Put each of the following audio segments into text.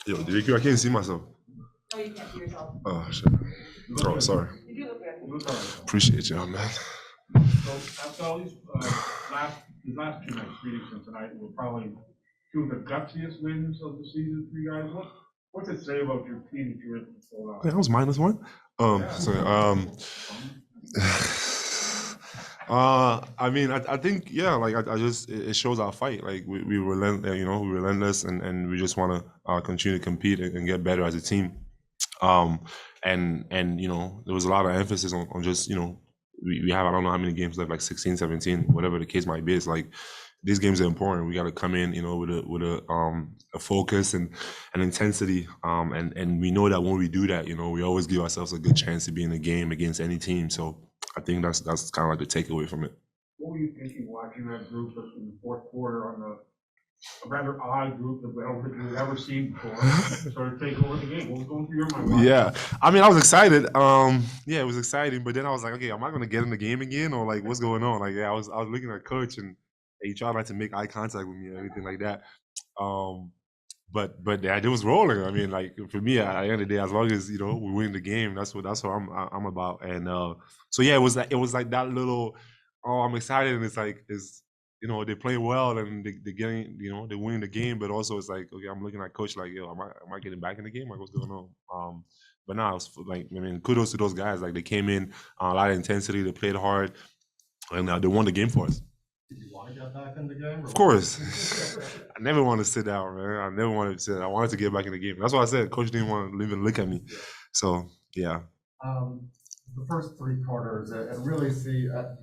Yo, DQ, I can't see myself. Oh, you can't see yourself. Oh, shit. Oh, sorry. You do look good. Appreciate y'all, man. So Pascal, these last 2 nights, Phoenix and tonight, were probably two of the gutsiest wins of the season for you guys. What's it say about your team that you're able to pull out? Okay, that was -1. I mean, I think, yeah, like I just it shows our fight. Like we relentless, and we just want to continue to compete and get better as a team. And there was a lot of emphasis on just we have, I don't know how many games left, like 16, 17, whatever the case might be. It's like these games are important. We got to come in, with a focus and an intensity. And we know that when we do that, we always give ourselves a good chance to be in a game against any team. So I think that's kind of like the takeaway from it. What were you thinking watching that group in the fourth quarter on a rather odd group that I don't think we've ever seen before sort of take over the game? What was going through your mind? Yeah, I mean, I was excited. Yeah, it was exciting, but then I was like, okay, am I gonna get in the game again, or like what's going on? Like, yeah, I was looking at coach, and he tried not to make eye contact with me or anything like that. But yeah, it was rolling. I mean, like for me, at the end of the day, as long as we win the game, that's what I'm about. And so yeah, it was like that little. Oh, I'm excited, and it's like they're playing well and they're getting they're winning the game, but also it's like, okay, I'm looking at coach like, yo, am I getting back in the game? Like, what's going on? But now it's like, I mean, kudos to those guys. Like they came in a lot of intensity, they played hard, and they won the game for us. Did you want to get back in the game? Of course. I never want to sit down, man. I never wanted to sit. I wanted to get back in the game. That's why I said coach didn't want to even look at me. So yeah. The first 3 quarters, and really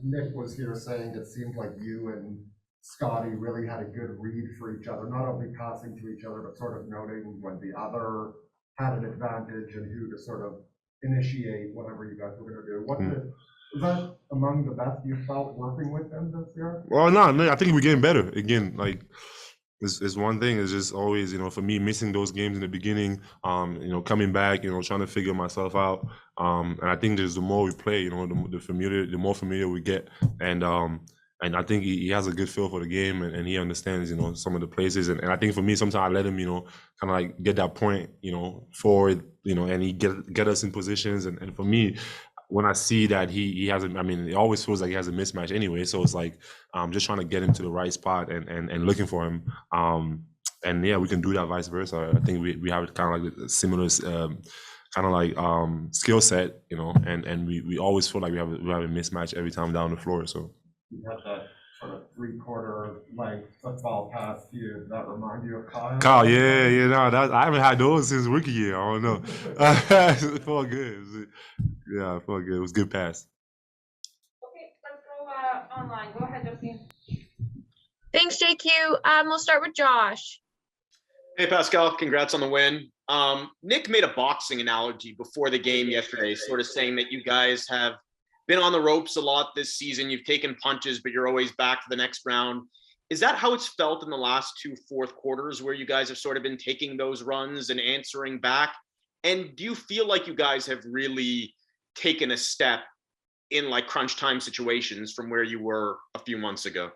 Nick was here saying it seemed like you and Scotty really had a good read for each other, not only passing to each other, but sort of noting when the other had an advantage and who to sort of initiate whatever you guys were going to do. Was that among the best you felt working with them this year? Well, no, I think we're getting better. Again, like it's one thing. It's just always, for me, missing those games in the beginning, coming back, trying to figure myself out. And I think there's the more we play, the more familiar we get. And I think he has a good feel for the game, and he understands, some of the places. And I think for me, sometimes I let him, kind of like get that point, forward, and he get us in positions. And for me, when I see that he hasn't, I mean, it always feels like he has a mismatch anyway. So it's like just trying to get him to the right spot and looking for him. And yeah, we can do that vice versa. I think we have kind of like a similar kind of like skill set, and we always feel like we have a mismatch every time down the floor. So you had that sort of 3-quarter like football pass to you. That remind you of Kyle? Kyle, yeah, no, I haven't had those since rookie year. I don't know. It felt good. Yeah, it felt good. It was a good pass. Okay, let's go online. Go ahead, Justine. Thanks, JQ. We'll start with Josh. Hey, Pascal, congrats on the win. Nick made a boxing analogy before the game yesterday, sort of saying that you guys have been on the ropes a lot this season. You've taken punches, but you're always back to the next round. Is that how it's felt in the last 2 fourth quarters, where you guys have sort of been taking those runs and answering back? And do you feel like you guys have really taken a step in like crunch time situations from where you were a few months ago?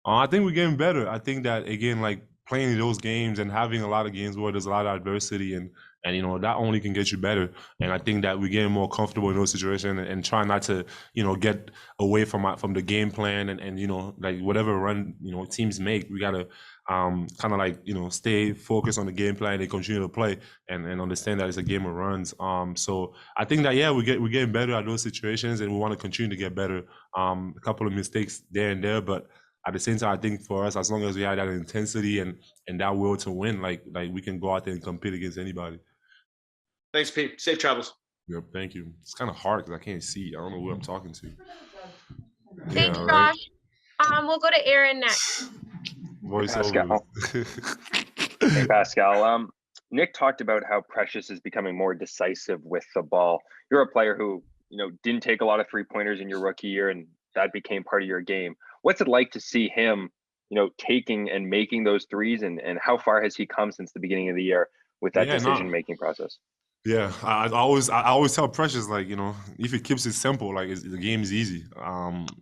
I think we're getting better. I think that, again, like playing those games and having a lot of games where there's a lot of adversity and that only can get you better. And I think that we're getting more comfortable in those situations and trying not to, get away from the game plan and like whatever run, teams make, we got to kind of like, stay focused on the game plan and continue to play and understand that it's a game of runs. So I think that, yeah, we're getting better at those situations and we want to continue to get better. A couple of mistakes there and there, but at the same time, I think for us, as long as we have that intensity and that will to win, like we can go out there and compete against anybody. Thanks, Pete. Safe travels. Yep, thank you. It's kind of hard because I can't see. I don't know who I'm talking to. Thanks, Josh. We'll go to Aaron next. Voice Pascal. Hey, Pascal. Nick talked about how Precious is becoming more decisive with the ball. You're a player who, didn't take a lot of 3-pointers in your rookie year, and that became part of your game. What's it like to see him, taking and making those threes, and how far has he come since the beginning of the year with that decision-making process? Yeah, I always tell Precious, like, if it keeps it simple, like the game's easy.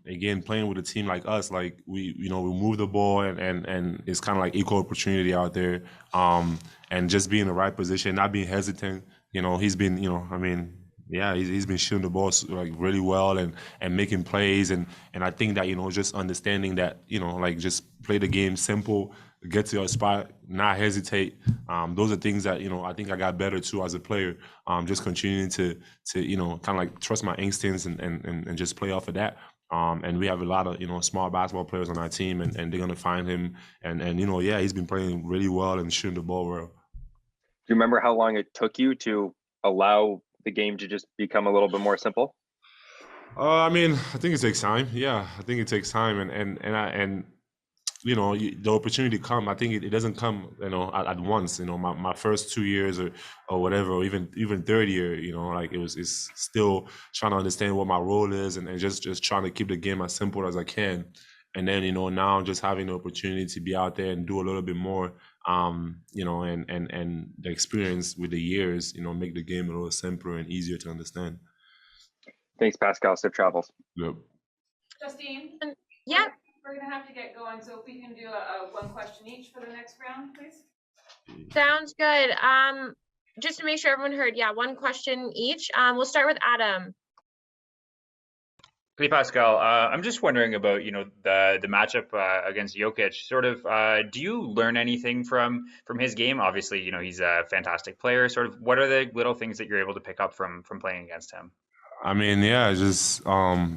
Again, playing with a team like us, like we move the ball, and it's kind of like equal opportunity out there. And just be in the right position, not being hesitant. He's been, I mean, yeah, he's been shooting the ball like really well, and making plays, and I think that just understanding that like just play the game simple, get to your spot, not hesitate. Those are things that I think I got better too as a player. Just continuing to kind of like trust my instincts, and just play off of that. And we have a lot of small basketball players on our team, and they're gonna find him, and yeah, he's been playing really well and shooting the ball well. Do you remember how long it took you to allow the game to just become a little bit more simple? I mean, I think it takes time. Yeah, I think it takes time, and the opportunity come. I think it doesn't come at once. My first 2 years or whatever, or even third year, like it's still trying to understand what my role is, and just trying to keep the game as simple as I can. And then now just having the opportunity to be out there and do a little bit more, and the experience with the years, make the game a little simpler and easier to understand. Thanks, Pascal. Safe travels. Yep. Justine? Yeah, We're gonna have to get going, so if we can do a one question each for the next round, please. sounds good. Just to make sure everyone heard, yeah, one question each. We'll start with Adam. Hey Pascal, I'm just wondering about the matchup against Jokic. Sort of, do you learn anything from his game? Obviously, he's a fantastic player. Sort of, what are the little things that you're able to pick up from playing against him? I mean, yeah, just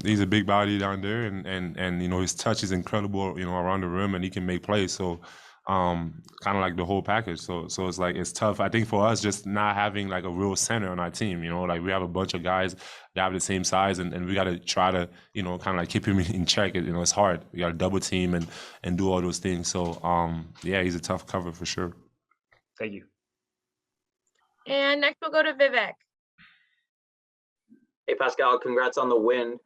he's a big body down there, and his touch is incredible, around the rim, and he can make plays. So, kind of like the whole package. So it's like it's tough. I think for us, just not having like a real center on our team. Like we have a bunch of guys that have the same size, and we got to try to kind of like keep him in check. It's hard. We got to double team and do all those things. So yeah, he's a tough cover for sure. Thank you. And next we'll go to Vivek. Hey, Pascal, congrats on the win,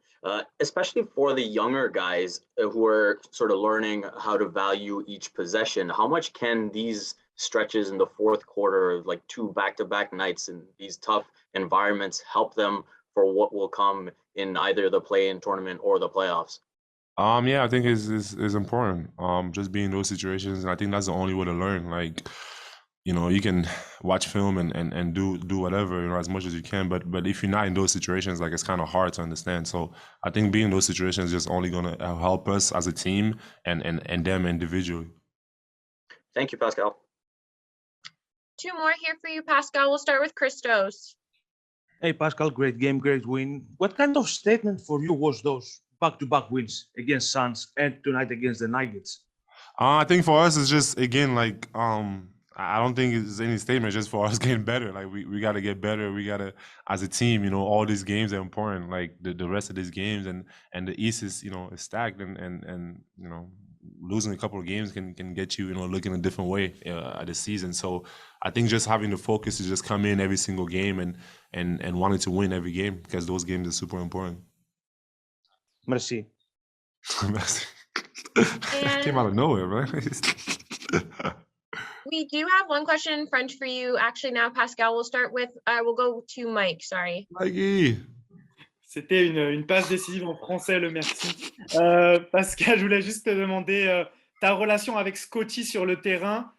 especially for the younger guys who are sort of learning how to value each possession. How much can these stretches in the fourth quarter, like 2 back-to-back nights in these tough environments, help them for what will come in either the play-in tournament or the playoffs? Yeah, I think is important. Just being in those situations, and I think that's the only way to learn. Like, you can watch film and do whatever, as much as you can, but if you're not in those situations, like it's kind of hard to understand. So I think being in those situations is just only gonna help us as a team and them individually. Thank you, Pascal. 2 more here for you, Pascal. We'll start with Christos. Hey, Pascal, great game, great win. What kind of statement for you was those back-to-back wins against Suns and tonight against the Nuggets? I think for us, it's just, again, like, I don't think it's any statement, just for us getting better. Like, we got to get better. We got to, as a team, all these games are important. Like, the rest of these games, and the East is, is stacked, and losing a couple of games can get you, looking a different way at the season. So I think just having the focus to just come in every single game and wanting to win every game, because those games are super important. Merci. Merci. Came out of nowhere, right? We do have one question in French for you. Actually, now, Pascal, we'll go to Mike, sorry. Mikey. C'était une passe décisive en français, le merci. Pascal, je voulais juste te demander ta relation avec Scotty sur le terrain.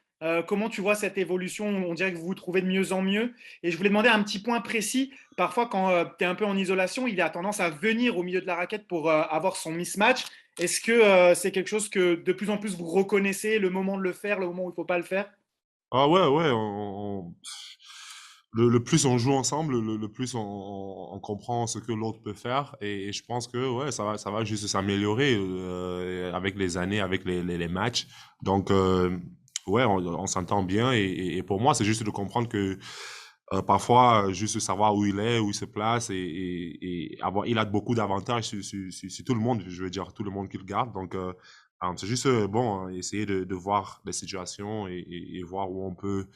Comment tu vois cette évolution? On dirait que vous vous trouvez de mieux en mieux. Et je voulais demander un petit point précis. Parfois, quand tu es un peu en isolation, il a tendance à venir au milieu de la raquette pour avoir son mismatch. Est-ce que c'est quelque chose que de plus en plus vous reconnaissez, le moment de le faire, le moment où il ne faut pas le faire? Ah ouais, le plus on joue ensemble, le plus on comprend ce que l'autre peut faire, et je pense que ouais, ça va juste s'améliorer avec les années, avec les matchs. Donc ouais, on s'entend bien, et pour moi, c'est juste de comprendre que parfois, juste savoir où il est, où il se place, et il a beaucoup d'avantages sur tout le monde, je veux dire, tout le monde qui le garde. Donc, c'est juste bon, essayer de voir les situations, et voir où on peut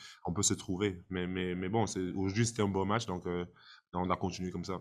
se trouver. Mais bon, aujourd'hui, c'était un bon match, donc on a continué comme ça.